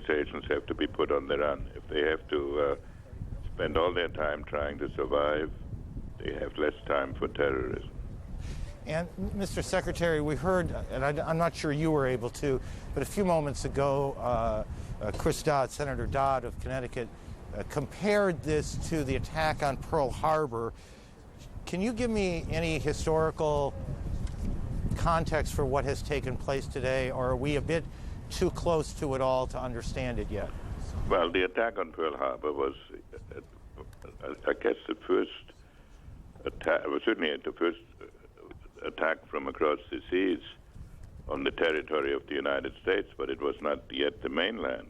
organizations have to be put on the run. If they have to spend all their time trying to survive, they have less time for terrorism. And, Mr. Secretary, we heard, and I'm not sure you were able to, but a few moments ago, Chris Dodd, Senator Dodd of Connecticut, compared this to the attack on Pearl Harbor. Can you give me any historical context for what has taken place today, or are we a bit too close to it all to understand it yet? Well, the attack on Pearl Harbor was, I guess, the first attack, certainly the first attack from across the seas on the territory of the United States, but it was not yet the mainland.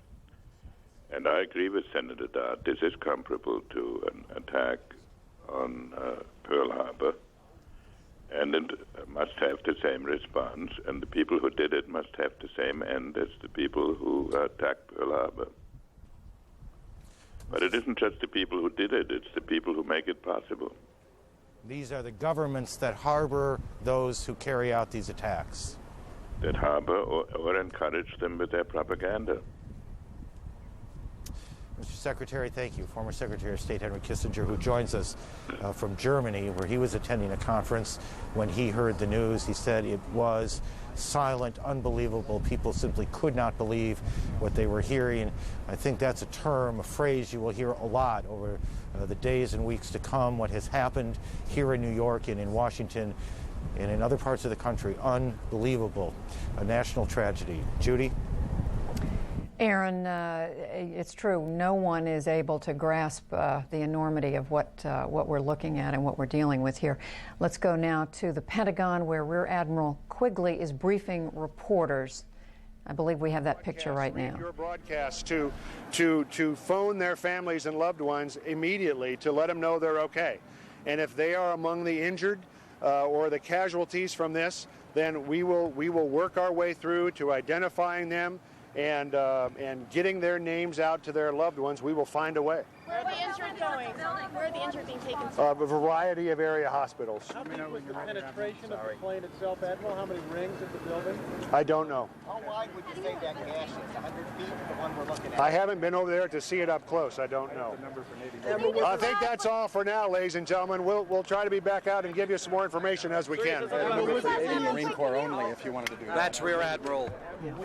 And I agree with Senator Dodd. This is comparable to an attack on Pearl Harbor, and it must have the same response, and the people who did it must have the same end as the people who attacked Pearl Harbor. But it isn't just the people who did it, it's the people who make it possible. These are the governments that harbor those who carry out these attacks. That harbor or encourage them with their propaganda. Mr. Secretary, thank you. Former Secretary of State Henry Kissinger, who joins us from Germany, where he was attending a conference. When he heard the news, he said it was silent, unbelievable. People simply could not believe what they were hearing. I think that's a term, a phrase you will hear a lot over the days and weeks to come. What has happened here in New York and in Washington and in other parts of the country, unbelievable. A national tragedy. Judy? Aaron, it's true. No one is able to grasp the enormity of what we're looking at and what we're dealing with here. Let's go now to the Pentagon, where Rear Admiral Quigley is briefing reporters. I believe we have that picture right now. Your broadcast to phone their families and loved ones immediately to let them know they're okay. And if they are among the injured or the casualties from this, then we will work our way through to identifying them and getting their names out to their loved ones. We will find a way. Where are the injured going? Where are the injured being taken to? A variety of area hospitals. How big was the penetration of the plane itself, Admiral? How many rings at the building? I don't know. How wide would you say that gash is? 100 feet, the one we're looking at? I haven't been over there to see it up close. I don't know. I think that's all for now, ladies and gentlemen. We'll try to be back out and give you some more information as we can. Marine Corps only, if you wanted to do that. That's Rear Admiral.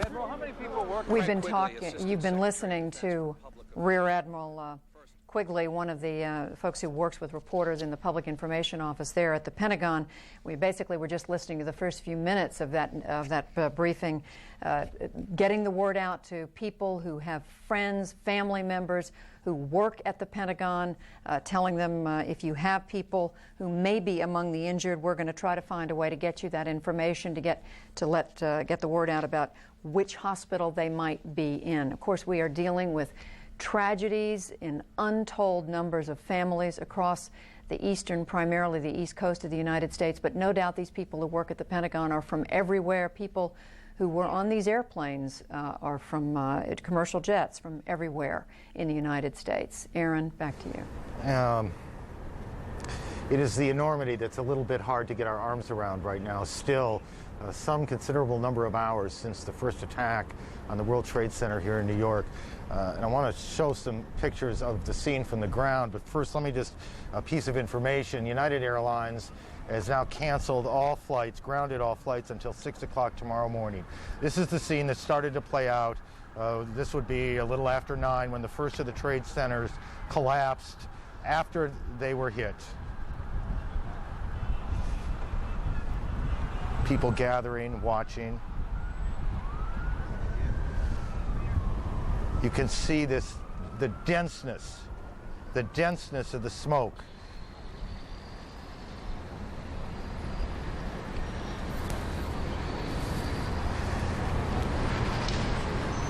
Admiral, how many people work? We've been talking, you've been listening to Rear Admiral Quigley, one of the folks who works with reporters in the Public Information Office there at the Pentagon. We basically were just listening to the first few minutes of that briefing, getting the word out to people who have friends, family members who work at the Pentagon, telling them if you have people who may be among the injured, we're going to try to find a way to get you that information, to get the word out about which hospital they might be in. Of course, we are dealing with tragedies in untold numbers of families across the eastern, primarily the east coast of the United States, but no doubt these people who work at the Pentagon are from everywhere. People who were on these airplanes are from commercial jets from everywhere in the United States. Aaron, back to you. It is the enormity that's a little bit hard to get our arms around right now. Still, some considerable number of hours since the first attack on the World Trade Center here in New York. And I want to show some pictures of the scene from the ground, but first let me just, a piece of information. United Airlines has now canceled all flights, grounded all flights until 6 o'clock tomorrow morning. This is the scene that started to play out. This would be a little after 9 when the first of the trade centers collapsed after they were hit. People gathering, watching. You can see this, the denseness of the smoke.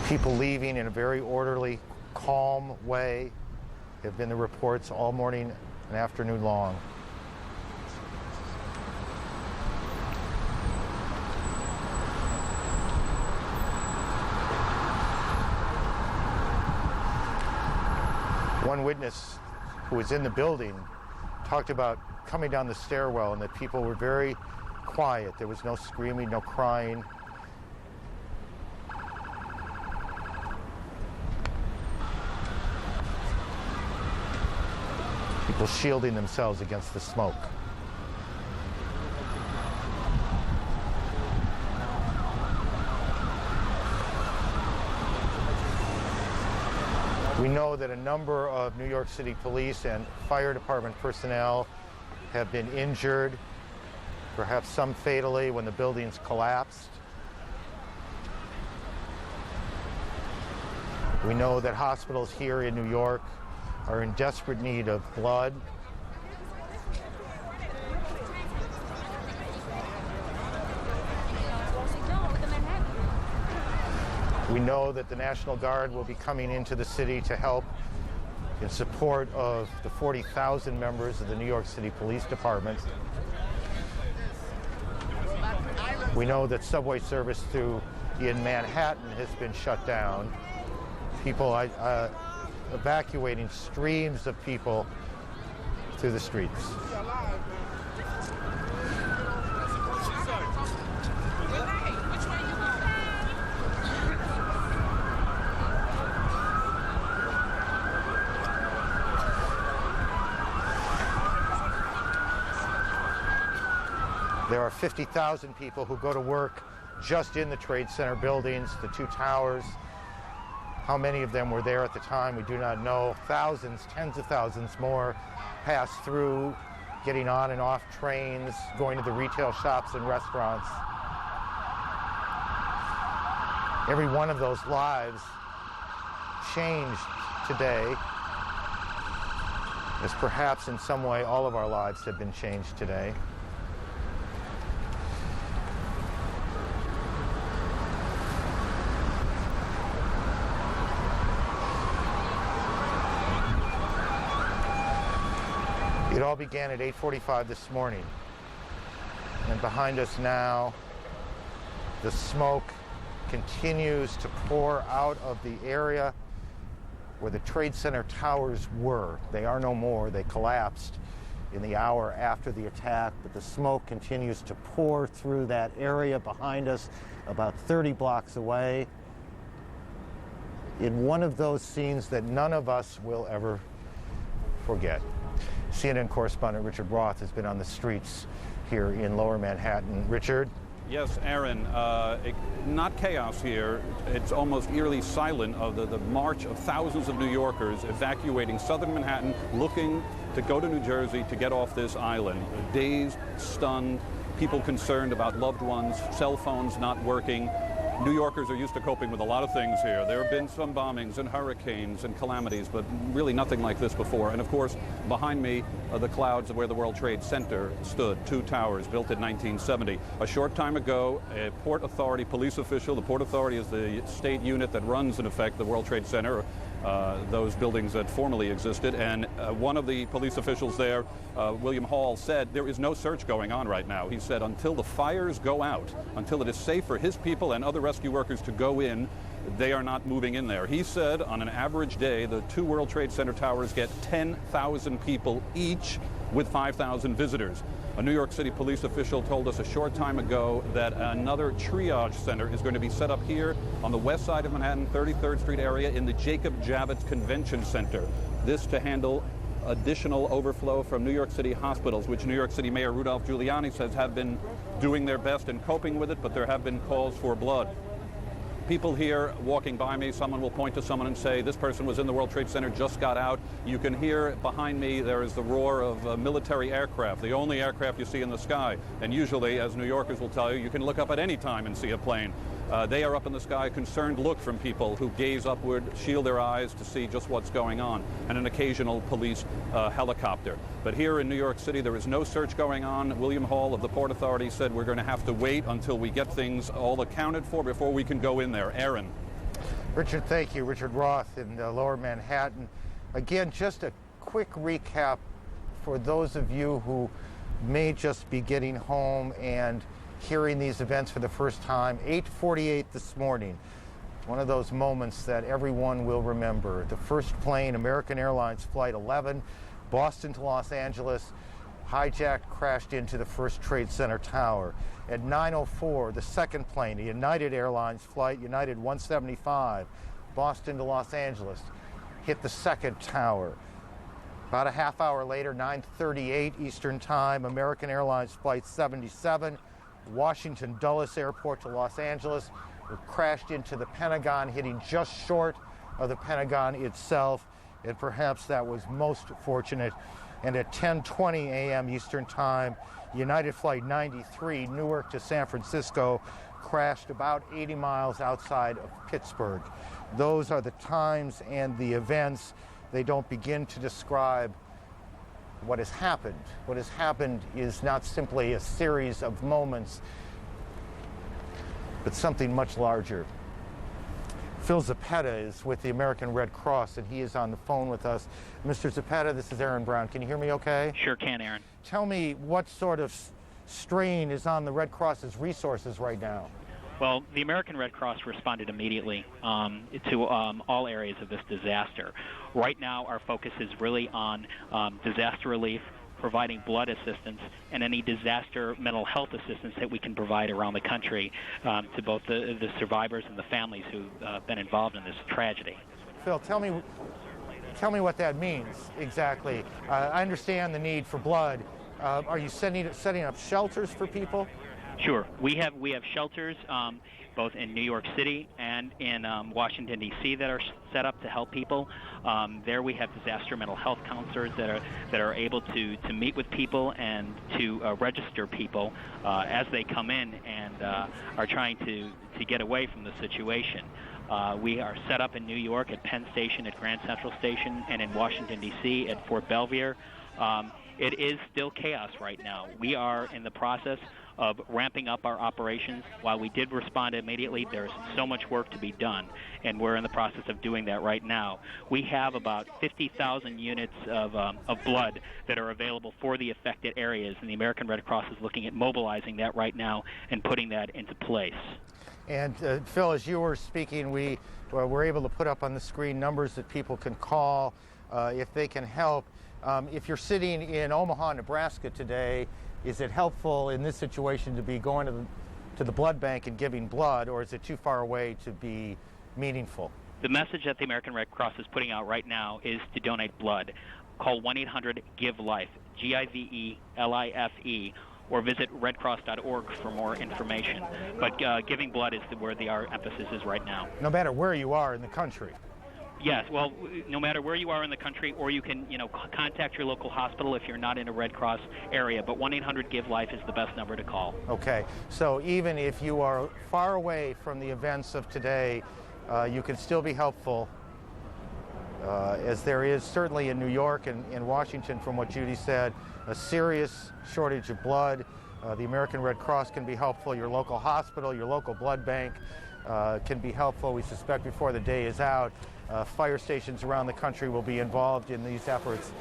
People leaving in a very orderly, calm way have been the reports all morning and afternoon long. One witness who was in the building talked about coming down the stairwell and that people were very quiet. There was no screaming, no crying. People shielding themselves against the smoke. We know that a number of New York City police and fire department personnel have been injured, perhaps some fatally, when the buildings collapsed. We know that hospitals here in New York are in desperate need of blood. We know that the National Guard will be coming into the city to help in support of the 40,000 members of the New York City Police Department. We know that subway service in Manhattan has been shut down. People evacuating streams of people through the streets. There are 50,000 people who go to work just in the Trade Center buildings, the two towers. How many of them were there at the time, we do not know. Thousands, tens of thousands more pass through, getting on and off trains, going to the retail shops and restaurants. Every one of those lives changed today, as perhaps in some way all of our lives have been changed today. It all began at 8:45 this morning, and behind us now, the smoke continues to pour out of the area where the Trade Center towers were. They are no more. They collapsed in the hour after the attack, but the smoke continues to pour through that area behind us, about 30 blocks away, in one of those scenes that none of us will ever forget. CNN correspondent Richard Roth has been on the streets here in Lower Manhattan. Richard? Yes, Aaron, not chaos here. It's almost eerily silent of the march of thousands of New Yorkers evacuating southern Manhattan, looking to go to New Jersey to get off this island. Dazed, stunned, people concerned about loved ones, cell phones not working. New Yorkers are used to coping with a lot of things here. There have been some bombings and hurricanes and calamities, but really nothing like this before. And of course, behind me are the clouds of where the World Trade Center stood, two towers built in 1970. A short time ago, a Port Authority police official, the Port Authority is the state unit that runs, in effect, the World Trade Center, those buildings that formerly existed, and one of the police officials there, William Hall, said there is no search going on right now. He said until the fires go out, until it is safe for his people and other rescue workers to go in, they are not moving in there. He said on an average day, the two World Trade Center towers get 10,000 people each with 5,000 visitors. A New York City police official told us a short time ago that another triage center is going to be set up here on the west side of Manhattan, 33rd Street area, in the Jacob Javits Convention Center. This to handle additional overflow from New York City hospitals, which New York City Mayor Rudolph Giuliani says have been doing their best in coping with it, but there have been calls for blood. People here walking by me, someone will point to someone and say, this person was in the World Trade Center, just got out. You can hear behind me, there is the roar of military aircraft, the only aircraft you see in the sky. And usually, as New Yorkers will tell you, you can look up at any time and see a plane. They are up in the sky, concerned look from people who gaze upward, shield their eyes to see just what's going on, and an occasional police helicopter. But here in New York City, there is no search going on. William Hall of the Port Authority said we're going to have to wait until we get things all accounted for before we can go in there. Aaron. Richard, thank you. Richard Roth in Lower Manhattan. Again, just a quick recap for those of you who may just be getting home and hearing these events for the first time. 8:48 this morning, one of those moments that everyone will remember. The first plane, American Airlines Flight 11, Boston to Los Angeles, hijacked, crashed into the first Trade Center tower. At 9:04, the second plane, a United Airlines flight, United 175, Boston to Los Angeles, hit the second tower. About a half hour later, 9:38 Eastern Time, American Airlines Flight 77, Washington Dulles Airport to Los Angeles, crashed into the Pentagon, hitting just short of the Pentagon itself, and perhaps that was most fortunate. And at 10:20 a.m. Eastern Time, United Flight 93, Newark to San Francisco, crashed about 80 miles outside of Pittsburgh. Those are the times and the events. They don't begin to describe what has happened. What has happened is not simply a series of moments, but something much larger. Phil Zappetta is with the American Red Cross, and he is on the phone with us. Mr. Zappetta, this is Aaron Brown. Can you hear me okay? Sure can, Aaron. Tell me what sort of strain is on the Red Cross's resources right now. Well, the American Red Cross responded immediately to all areas of this disaster. Right now, our focus is really on disaster relief, providing blood assistance, and any disaster mental health assistance that we can provide around the country to both the survivors and the families who've been involved in this tragedy. Phil, tell me what that means exactly. I understand the need for blood. Are you setting up shelters for people? Sure. We have shelters both in New York City and in Washington, D.C. that are set up to help people. There we have disaster mental health counselors that are able to meet with people and to register people as they come in and are trying to get away from the situation. We are set up in New York at Penn Station, at Grand Central Station, and in Washington, D.C. at Fort Belvedere. It is still chaos right now. We are in the process of ramping up our operations. While we did respond immediately, there's so much work to be done, and we're in the process of doing that right now. We have about 50,000 units of blood that are available for the affected areas, and the American Red Cross is looking at mobilizing that right now and putting that into place. And Phil, as you were speaking, we were able to put up on the screen numbers that people can call if they can help. If you're sitting in Omaha, Nebraska today, is it helpful in this situation to be going to the blood bank and giving blood, or is it too far away to be meaningful? The message that the American Red Cross is putting out right now is to donate blood. Call 1-800-GIVE-LIFE, GIVELIFE, or visit redcross.org for more information. But giving blood is where our emphasis is right now. No matter where you are in the country. Yes, well, no matter where you are in the country, or you can, contact your local hospital if you're not in a Red Cross area. But 1-800-GIVE-LIFE is the best number to call. Okay, so even if you are far away from the events of today, you can still be helpful, as there is certainly in New York and Washington, from what Judy said, a serious shortage of blood. The American Red Cross can be helpful. Your local hospital, your local blood bank can be helpful. We suspect before the day is out, fire stations around the country will be involved in these efforts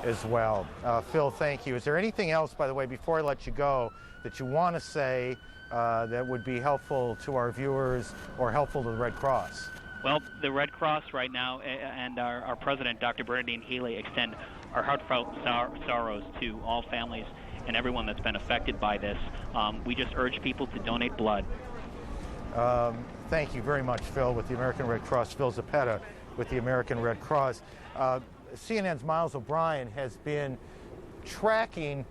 as well. Phil, thank you. Is there anything else, by the way, before I let you go, that you want to say that would be helpful to our viewers or helpful to the Red Cross? Well, the Red Cross right now and our president, Dr. Bernadine Healy, extend our heartfelt sorrows to all families and everyone that's been affected by this. We just urge people to donate blood. Thank you very much, Phil, with the American Red Cross. Phil Zappetta with the American Red Cross. CNN's Miles O'Brien has been tracking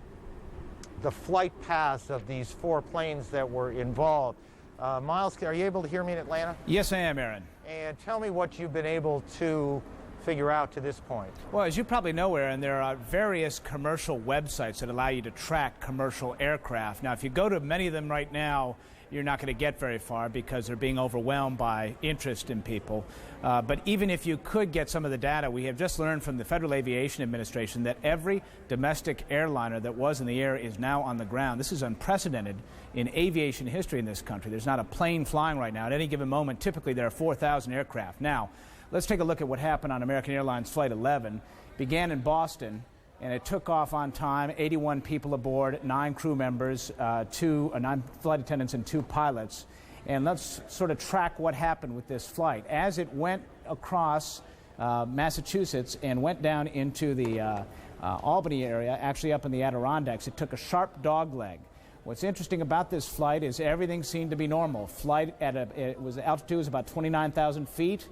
the flight paths of these 4 planes that were involved. Miles, are you able to hear me in Atlanta? Yes, I am, Aaron. And tell me what you've been able to figure out to this point. Well, as you probably know, Aaron, there are various commercial websites that allow you to track commercial aircraft. Now, if you go to many of them right now, you're not going to get very far because they're being overwhelmed by interest in people. But even if you could get some of the data, we have just learned from the Federal Aviation Administration that every domestic airliner that was in the air is now on the ground. This is unprecedented in aviation history in this country. There's not a plane flying right now. At any given moment, typically there are 4,000 aircraft. Now, let's take a look at what happened on American Airlines Flight 11. It began in Boston, and it took off on time, 81 people aboard, 9 crew members, 9 flight attendants and 2 pilots. And let's sort of track what happened with this flight. As it went across Massachusetts and went down into the Albany area, actually up in the Adirondacks, it took a sharp dogleg. What's interesting about this flight is everything seemed to be normal. Altitude was about 29,000 feet.